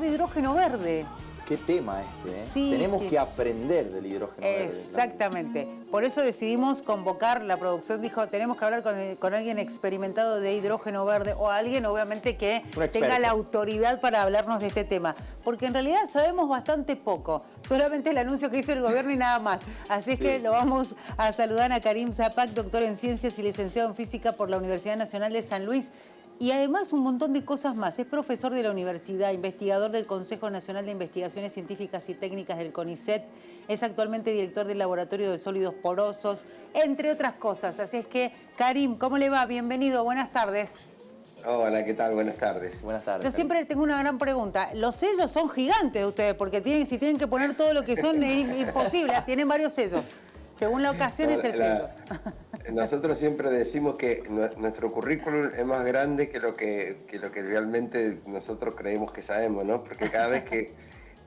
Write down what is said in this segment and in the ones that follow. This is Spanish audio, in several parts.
hidrógeno verde. Qué tema este, ¿eh? Sí, Tenemos que aprender del hidrógeno verde. Exactamente. Por eso decidimos convocar, la producción dijo, tenemos que hablar con alguien experimentado de hidrógeno verde o alguien obviamente que tenga la autoridad para hablarnos de este tema. Porque en realidad sabemos bastante poco. Solamente el anuncio que hizo el gobierno y nada más. Así es que lo vamos a saludar a Karim Zapak, doctor en Ciencias y licenciado en Física por la Universidad Nacional de San Luis. Y además un montón de cosas más. Es profesor de la universidad, investigador del Consejo Nacional de Investigaciones Científicas y Técnicas del CONICET. Es actualmente director del Laboratorio de Sólidos Porosos, entre otras cosas. Así es que, Karim, ¿cómo le va? Bienvenido, buenas tardes. Hola, ¿qué tal? Buenas tardes. Buenas tardes. Yo siempre tengo una gran pregunta. Los sellos son gigantes de ustedes, porque si tienen que poner todo lo que son es imposible. Tienen varios sellos. Según la ocasión es el sello. Nosotros siempre decimos que nuestro currículum es más grande que lo que realmente nosotros creemos que sabemos, ¿no? Porque cada vez que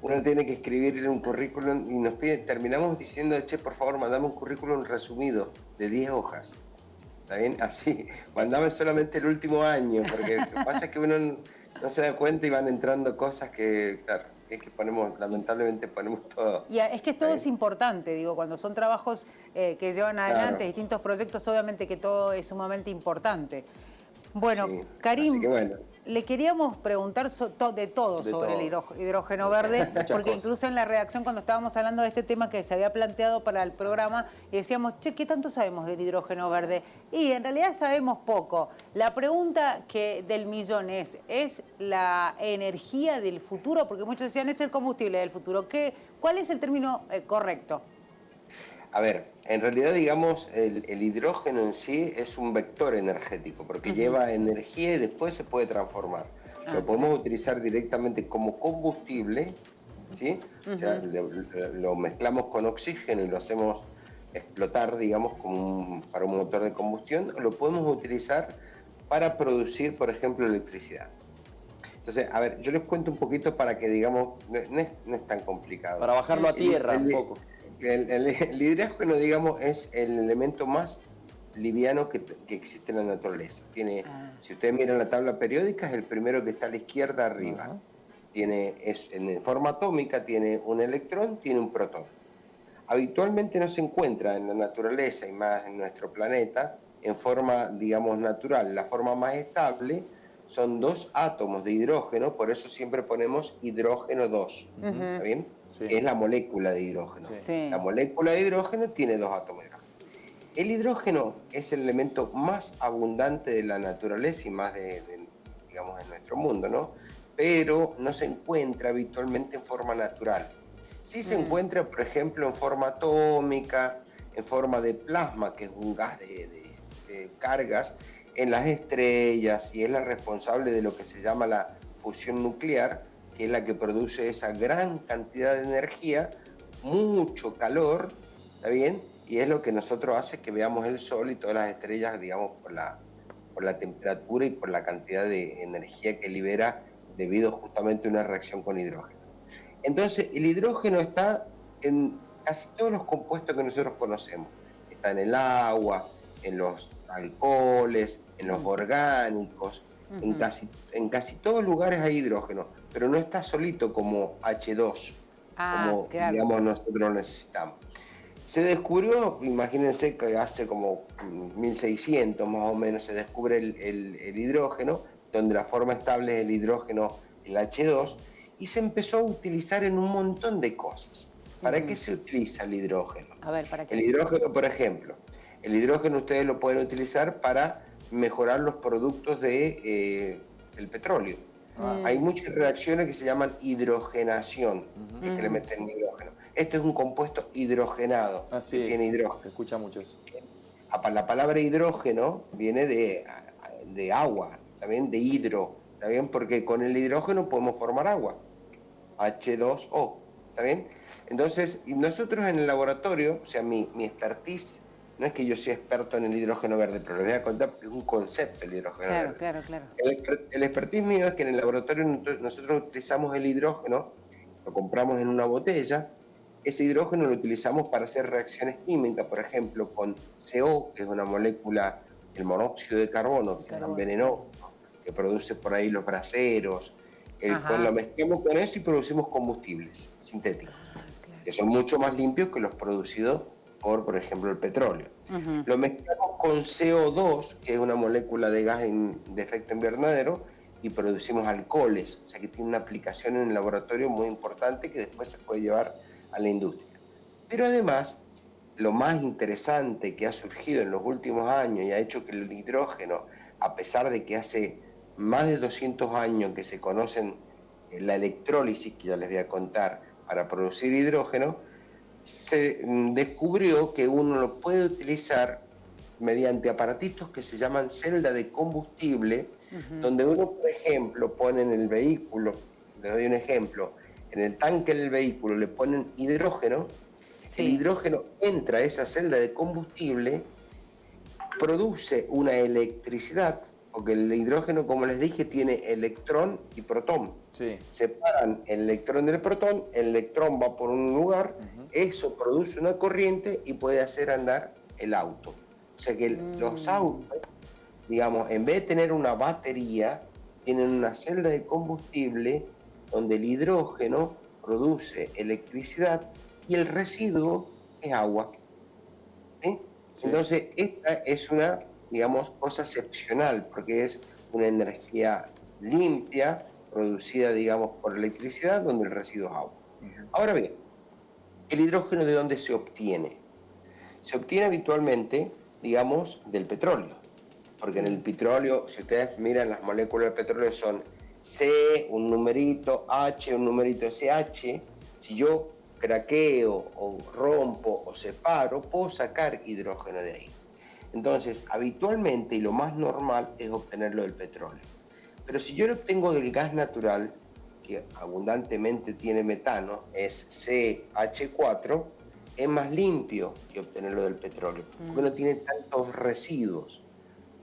uno tiene que escribir un currículum y nos pide, terminamos diciendo, che, por favor, mandame un currículum resumido de 10 hojas. ¿Está bien? Así, mandame solamente el último año, porque lo que pasa es que uno no se da cuenta y van entrando cosas que, claro, es que lamentablemente ponemos todo. Y es que todo es importante, digo, cuando son trabajos que llevan adelante distintos proyectos, obviamente que todo es sumamente importante. Bueno, sí, Karim, le queríamos preguntar de todo sobre el hidrógeno verde, porque incluso en la redacción cuando estábamos hablando de este tema que se había planteado para el programa, y decíamos, che, ¿qué tanto sabemos del hidrógeno verde? Y en realidad sabemos poco. La pregunta del millón ¿es la energía del futuro? Porque muchos decían, es el combustible del futuro. ¿Cuál es el término correcto? A ver, en realidad, digamos, el hidrógeno en sí es un vector energético, porque lleva energía y después se puede transformar. Lo podemos utilizar directamente como combustible, ¿sí? O sea, lo mezclamos con oxígeno y lo hacemos explotar, digamos, para un motor de combustión, o lo podemos utilizar para producir, por ejemplo, electricidad. Entonces, a ver, yo les cuento un poquito para que, digamos, no es tan complicado. Para bajarlo a tierra un poco. El hidrógeno, digamos, es el elemento más liviano que existe en la naturaleza. Si ustedes miran la tabla periódica, es el primero que está a la izquierda arriba. En forma atómica, tiene un electrón, tiene un protón. Habitualmente no se encuentra en la naturaleza y más en nuestro planeta en forma, digamos, natural. La forma más estable son 2 átomos de hidrógeno, por eso siempre ponemos hidrógeno 2. ¿Está bien? Sí. Que es la molécula de hidrógeno. Sí. La molécula de hidrógeno tiene 2 átomos de hidrógeno. El hidrógeno es el elemento más abundante de la naturaleza y más digamos, en nuestro mundo, ¿no? Pero no se encuentra habitualmente en forma natural. Sí se encuentra, por ejemplo, en forma atómica, en forma de plasma, que es un gas de cargas, en las estrellas, y es la responsable de lo que se llama la fusión nuclear, que es la que produce esa gran cantidad de energía, mucho calor, ¿está bien? Y es lo que nosotros hace que veamos el sol y todas las estrellas, digamos, por la temperatura y por la cantidad de energía que libera debido justamente a una reacción con hidrógeno. Entonces, el hidrógeno está en casi todos los compuestos que nosotros conocemos. Está en el agua, en los alcoholes, en los orgánicos, en casi todos lugares hay hidrógeno, pero no está solito como H2, como digamos nosotros lo necesitamos. Se descubrió, imagínense que hace como 1600 más o menos, se descubre el hidrógeno, donde la forma estable es el hidrógeno, el H2, y se empezó a utilizar en un montón de cosas. ¿Para qué se utiliza el hidrógeno? A ver, ¿para qué? El hidrógeno, por ejemplo, el hidrógeno ustedes lo pueden utilizar para mejorar los productos del petróleo. Hay muchas reacciones que se llaman hidrogenación, que le meten hidrógeno. Este es un compuesto hidrogenado, que tiene hidrógeno. Se escucha mucho eso. La palabra hidrógeno viene de agua, ¿saben? De hidro, ¿está bien? Porque con el hidrógeno podemos formar agua, H2O, ¿está bien? Entonces, y nosotros en el laboratorio, o sea, mi expertise, no es que yo sea experto en el hidrógeno verde, pero les voy a contar un concepto del hidrógeno verde. Claro. El expertise mío es que en el laboratorio nosotros utilizamos el hidrógeno, lo compramos en una botella, ese hidrógeno lo utilizamos para hacer reacciones químicas, por ejemplo, con CO, que es una molécula, el monóxido de carbono, que es tan venenoso, que produce por ahí los braseros, Lo mezclamos con eso y producimos combustibles sintéticos, que son mucho más limpios que los producidos por ejemplo, el petróleo. Lo mezclamos con CO2, que es una molécula de gas de efecto invernadero, y producimos alcoholes, o sea que tiene una aplicación en el laboratorio muy importante que después se puede llevar a la industria. Pero además, lo más interesante que ha surgido en los últimos años y ha hecho que el hidrógeno, a pesar de que hace más de 200 años que se conocen la electrólisis, que ya les voy a contar, para producir hidrógeno, se descubrió que uno lo puede utilizar mediante aparatitos que se llaman celda de combustible, donde uno, por ejemplo, pone en el vehículo, le doy un ejemplo, en el tanque del vehículo le ponen hidrógeno, el hidrógeno entra a esa celda de combustible, produce una electricidad, porque el hidrógeno, como les dije, tiene electrón y protón. Separan el electrón del protón, el electrón va por un lugar, eso produce una corriente y puede hacer andar el auto. O sea que los autos, digamos, en vez de tener una batería, tienen una celda de combustible donde el hidrógeno produce electricidad y el residuo es agua. Entonces, esta es una, digamos, cosa excepcional, porque es una energía limpia, producida, digamos, por electricidad, donde el residuo es agua. Ahora bien, ¿el hidrógeno de dónde se obtiene? Se obtiene habitualmente, digamos, del petróleo, porque en el petróleo, si ustedes miran las moléculas del petróleo, son C, un numerito, H, un numerito SH. Si yo craqueo o rompo o separo, puedo sacar hidrógeno de ahí. Entonces, habitualmente y lo más normal es obtenerlo del petróleo. Pero si yo lo obtengo del gas natural, que abundantemente tiene metano, es CH4, es más limpio que obtenerlo del petróleo, porque no tiene tantos residuos.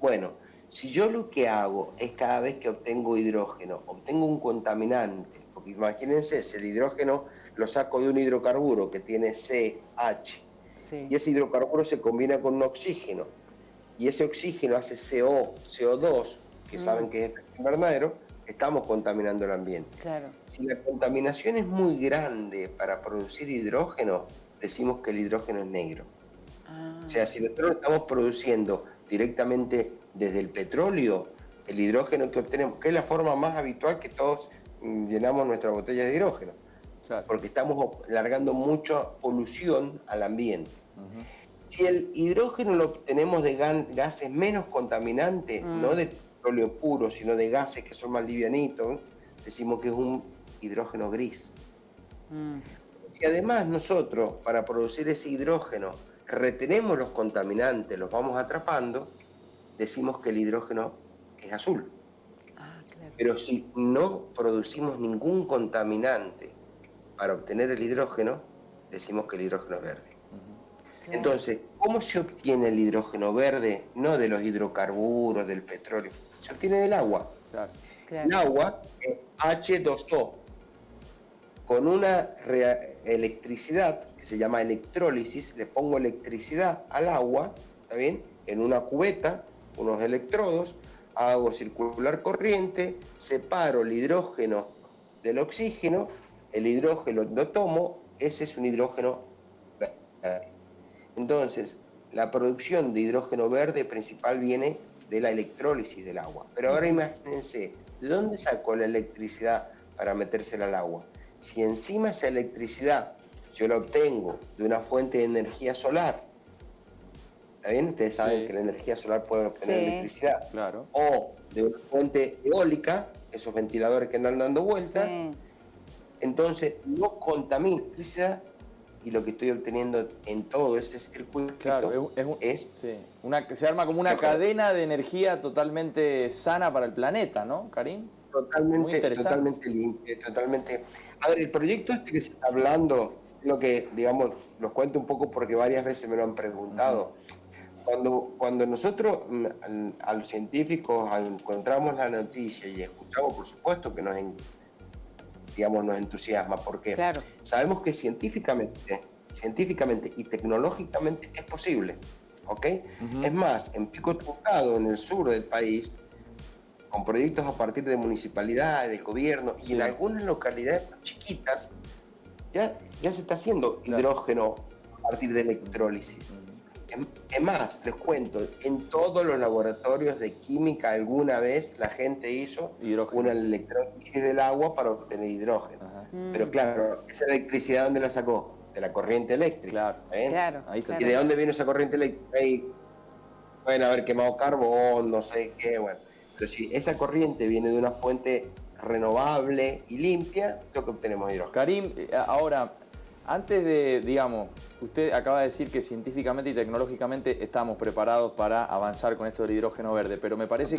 Bueno, si yo lo que hago es cada vez que obtengo hidrógeno, obtengo un contaminante, porque imagínense, si el hidrógeno lo saco de un hidrocarburo que tiene CH, y ese hidrocarburo se combina con un oxígeno, y ese oxígeno hace CO2, que saben que es efecto invernadero, estamos contaminando el ambiente. Si la contaminación es muy grande para producir hidrógeno, decimos que el hidrógeno es negro. O sea, si nosotros lo estamos produciendo directamente desde el petróleo, el hidrógeno que obtenemos, que es la forma más habitual que todos llenamos nuestras botellas de hidrógeno, porque estamos largando mucha polución al ambiente. Si el hidrógeno lo obtenemos de gases menos contaminantes, no de petróleo puro, sino de gases que son más livianitos, decimos que es un hidrógeno gris. Si además nosotros, para producir ese hidrógeno, retenemos los contaminantes, los vamos atrapando, decimos que el hidrógeno es azul. Pero si no producimos ningún contaminante para obtener el hidrógeno, decimos que el hidrógeno es verde. Entonces, ¿cómo se obtiene el hidrógeno verde? No de los hidrocarburos, del petróleo, se obtiene del agua. El agua es H2O, con una electricidad que se llama electrólisis. Le pongo electricidad al agua, ¿está bien? En una cubeta, unos electrodos, hago circular corriente, separo el hidrógeno del oxígeno, el hidrógeno lo tomo, ese es un hidrógeno verde. Entonces, la producción de hidrógeno verde principal viene de la electrólisis del agua. Pero ahora imagínense, ¿de dónde sacó la electricidad para metérsela al agua? Si encima esa electricidad yo la obtengo de una fuente de energía solar, ¿está bien? Ustedes saben que la energía solar puede obtener electricidad. O de una fuente eólica, esos ventiladores que andan dando vueltas, entonces no contamina electricidad, y lo que estoy obteniendo en todo este circuito se arma como una cadena de energía totalmente sana para el planeta, ¿no, Karim? Totalmente limpio, totalmente. A ver, el proyecto este que se está hablando, lo que, digamos, los cuento un poco porque varias veces me lo han preguntado. Cuando nosotros a los científicos encontramos la noticia y escuchamos, por supuesto que nos entusiasma, porque sabemos que científicamente y tecnológicamente es posible, ¿ok? Es más, en Pico Truncado, en el sur del país, con proyectos a partir de municipalidades, del gobierno, Sí. y en algunas localidades chiquitas ya se está haciendo hidrógeno a partir de electrólisis. Es más, les cuento, en todos los laboratorios de química alguna vez la gente hizo una electrólisis del agua para obtener hidrógeno. Pero claro, esa electricidad, ¿dónde la sacó? De la corriente eléctrica. Claro. Ahí está. ¿Y de dónde viene esa corriente eléctrica? Ahí pueden haber quemado carbón, no sé qué, bueno. Pero si esa corriente viene de una fuente renovable y limpia, lo que obtenemos hidrógeno. Karim, ahora, antes de, digamos, usted acaba de decir que científicamente y tecnológicamente estamos preparados para avanzar con esto del hidrógeno verde, pero me parece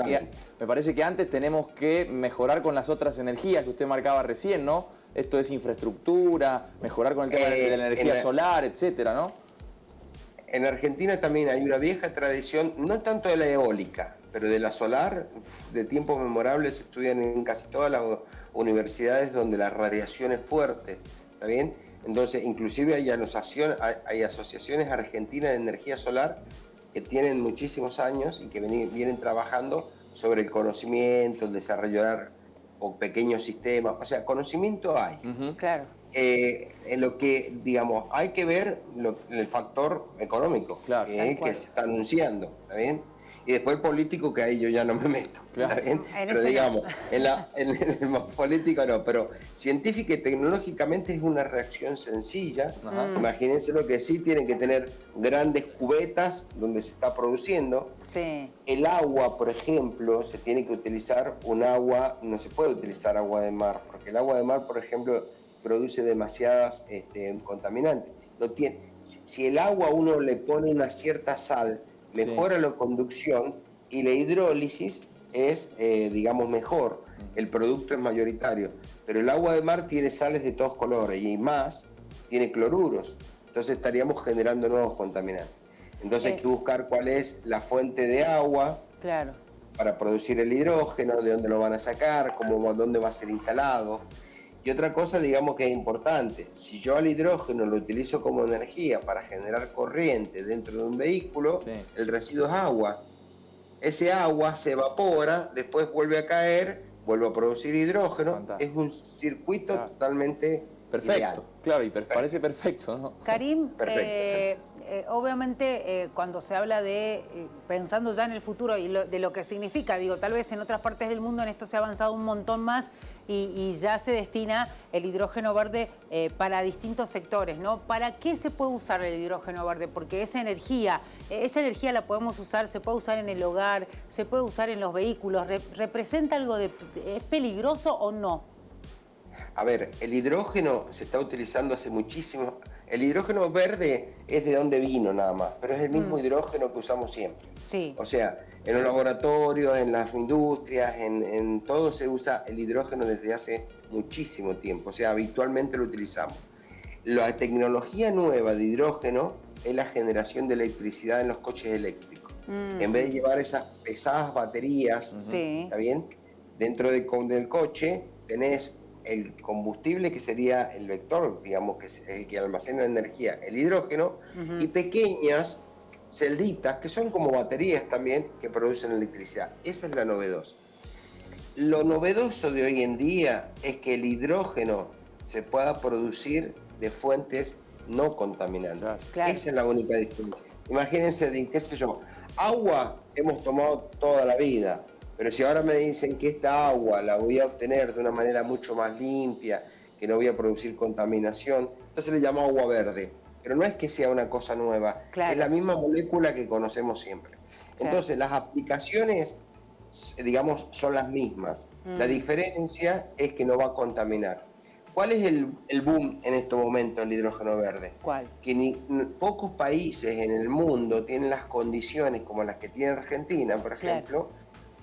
que antes tenemos que mejorar con las otras energías que usted marcaba recién, ¿no? Esto es infraestructura, mejorar con el tema de la energía solar, etcétera, ¿no? En Argentina también hay una vieja tradición, no tanto de la eólica, pero de la solar, de tiempos memorables se estudian en casi todas las universidades donde la radiación es fuerte, ¿está bien? Entonces, inclusive hay asociaciones argentinas de energía solar que tienen muchísimos años y que vienen trabajando sobre el conocimiento, el desarrollar pequeños sistemas, o sea, conocimiento hay. Claro. En lo que, digamos, hay que ver el factor económico que se está anunciando, ¿está bien? Y después el político, que ahí yo ya no me meto, ¿está bien? Pero digamos, en el político no, pero científica y tecnológicamente es una reacción sencilla. Imagínense lo que sí, tienen que tener grandes cubetas donde se está produciendo. Sí. El agua, por ejemplo, se tiene que utilizar no se puede utilizar agua de mar, porque el agua de mar, por ejemplo, produce demasiadas contaminantes. Si el agua uno le pone una cierta sal, mejora la conducción y la hidrólisis es, digamos, mejor. El producto es mayoritario. Pero el agua de mar tiene sales de todos colores y más, tiene cloruros. Entonces estaríamos generando nuevos contaminantes. Entonces hay que buscar cuál es la fuente de agua para producir el hidrógeno, de dónde lo van a sacar, dónde va a ser instalado. Y otra cosa, digamos, que es importante, si yo al hidrógeno lo utilizo como energía para generar corriente dentro de un vehículo, el residuo es agua. Ese agua se evapora, después vuelve a caer, vuelve a producir hidrógeno. Fantástico. Es un circuito totalmente ideal. Claro, y parece perfecto, ¿no? Karim, obviamente cuando se habla de, pensando ya en el futuro y de lo que significa, digo, tal vez en otras partes del mundo en esto se ha avanzado un montón más y ya se destina el hidrógeno verde para distintos sectores, ¿no? ¿Para qué se puede usar el hidrógeno verde? Porque esa energía la podemos usar, se puede usar en el hogar, se puede usar en los vehículos. ¿Representa algo ¿es peligroso o no? A ver, el hidrógeno se está utilizando hace muchísimo. El hidrógeno verde es de donde vino nada más, pero es el mismo hidrógeno que usamos siempre. Sí. O sea, en los laboratorios, en las industrias, en todo se usa el hidrógeno desde hace muchísimo tiempo. O sea, habitualmente lo utilizamos. La tecnología nueva de hidrógeno es la generación de electricidad en los coches eléctricos. En vez de llevar esas pesadas baterías, ¿está bien? Dentro del coche tenés el combustible, que sería el vector, digamos, que es el que almacena energía, el hidrógeno, y pequeñas celditas, que son como baterías también, que producen electricidad. Esa es la novedosa. Lo novedoso de hoy en día es que el hidrógeno se pueda producir de fuentes no contaminantes. Claro. Esa es la única diferencia. Imagínense, qué sé yo, agua hemos tomado toda la vida, pero si ahora me dicen que esta agua la voy a obtener de una manera mucho más limpia, que no voy a producir contaminación, entonces le llamo agua verde. Pero no es que sea una cosa nueva, es la misma molécula que conocemos siempre. Entonces las aplicaciones, digamos, son las mismas. La diferencia es que no va a contaminar. ¿Cuál es el boom en este momento del hidrógeno verde? ¿Cuál? Que pocos países en el mundo tienen las condiciones como las que tiene Argentina, por ejemplo,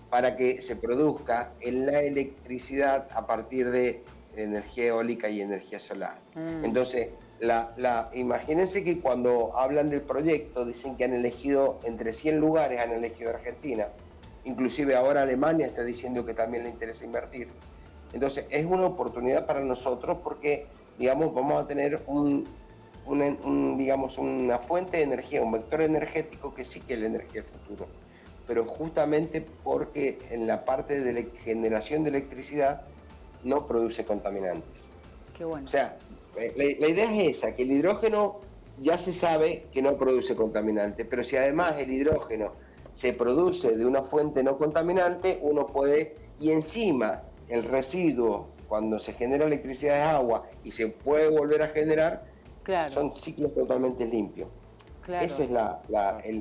para que se produzca la electricidad a partir de energía eólica y energía solar. Entonces, imagínense que cuando hablan del proyecto dicen que han elegido, entre 100 lugares han elegido Argentina, inclusive ahora Alemania está diciendo que también le interesa invertir. Entonces, es una oportunidad para nosotros porque, digamos, vamos a tener digamos, una fuente de energía, un vector energético que sí que es la energía del futuro. pero justamente porque en la parte de la generación de electricidad no produce contaminantes. Qué bueno. O sea, la idea es esa, que el hidrógeno ya se sabe que no produce contaminantes, pero si además el hidrógeno se produce de una fuente no contaminante, uno puede, y encima el residuo, cuando se genera electricidad de agua y se puede volver a generar, claro, son ciclos totalmente limpios. Claro. Ese es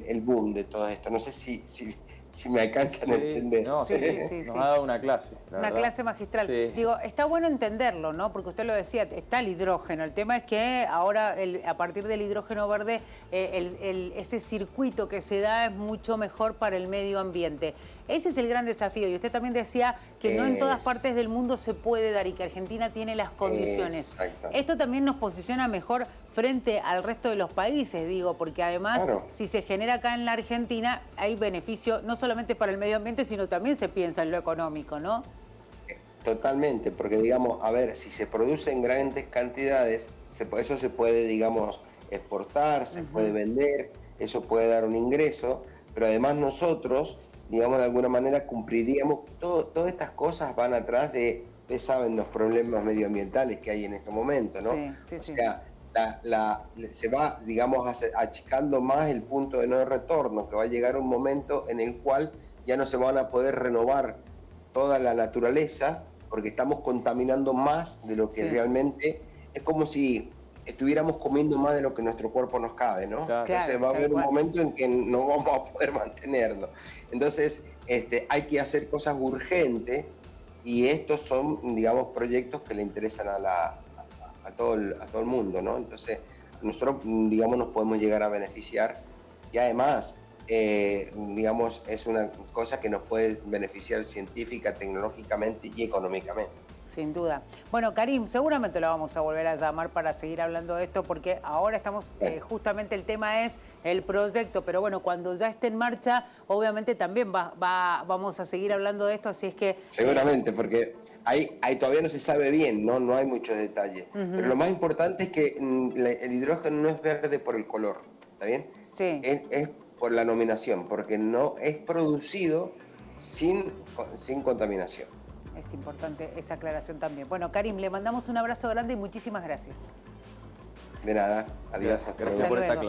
el boom de todo esto. No sé si me alcanzan a entender. No, Sí, nos ha dado una clase. Una clase magistral. Sí. Digo, está bueno entenderlo, ¿no? Porque usted lo decía, está el hidrógeno. El tema es que ahora, a partir del hidrógeno verde, ese circuito que se da es mucho mejor para el medio ambiente. Ese es el gran desafío. Y usted también decía que no en todas partes del mundo se puede dar y que Argentina tiene las condiciones. Esto también nos posiciona mejor frente al resto de los países, digo, porque además, claro, si se genera acá en la Argentina, hay beneficio no solamente para el medio ambiente, sino también se piensa en lo económico, ¿no? Totalmente, porque digamos, a ver, si se produce en grandes cantidades, eso se puede, digamos, exportar, se puede vender, eso puede dar un ingreso, pero además nosotros, digamos, de alguna manera cumpliríamos, todas estas cosas van atrás de, ustedes saben, los problemas medioambientales que hay en este momento, ¿no? Sí. O sea, se va, digamos, achicando más el punto de no retorno, que va a llegar un momento en el cual ya no se van a poder renovar toda la naturaleza, porque estamos contaminando más de lo que realmente, es como si estuviéramos comiendo más de lo que nuestro cuerpo nos cabe, ¿no? Claro. Entonces va a haber un momento en que no vamos a poder mantenerlo. Entonces hay que hacer cosas urgentes y estos son, digamos, proyectos que le interesan a todo el mundo, ¿no? Entonces nosotros, digamos, nos podemos llegar a beneficiar y además, digamos, es una cosa que nos puede beneficiar científica, tecnológicamente y económicamente. Sin duda. Bueno, Karim, seguramente lo vamos a volver a llamar para seguir hablando de esto, porque ahora estamos, justamente el tema es el proyecto, pero bueno, cuando ya esté en marcha, obviamente también vamos a seguir hablando de esto, así es que... Seguramente, porque ahí todavía no se sabe bien, no hay muchos detalles, pero lo más importante es que el hidrógeno no es verde por el color, ¿está bien? Sí. Es por la nominación, porque no es producido sin contaminación. Es importante esa aclaración también. Bueno, Karim, le mandamos un abrazo grande y muchísimas gracias. De nada, adiós. Gracias por esta clase.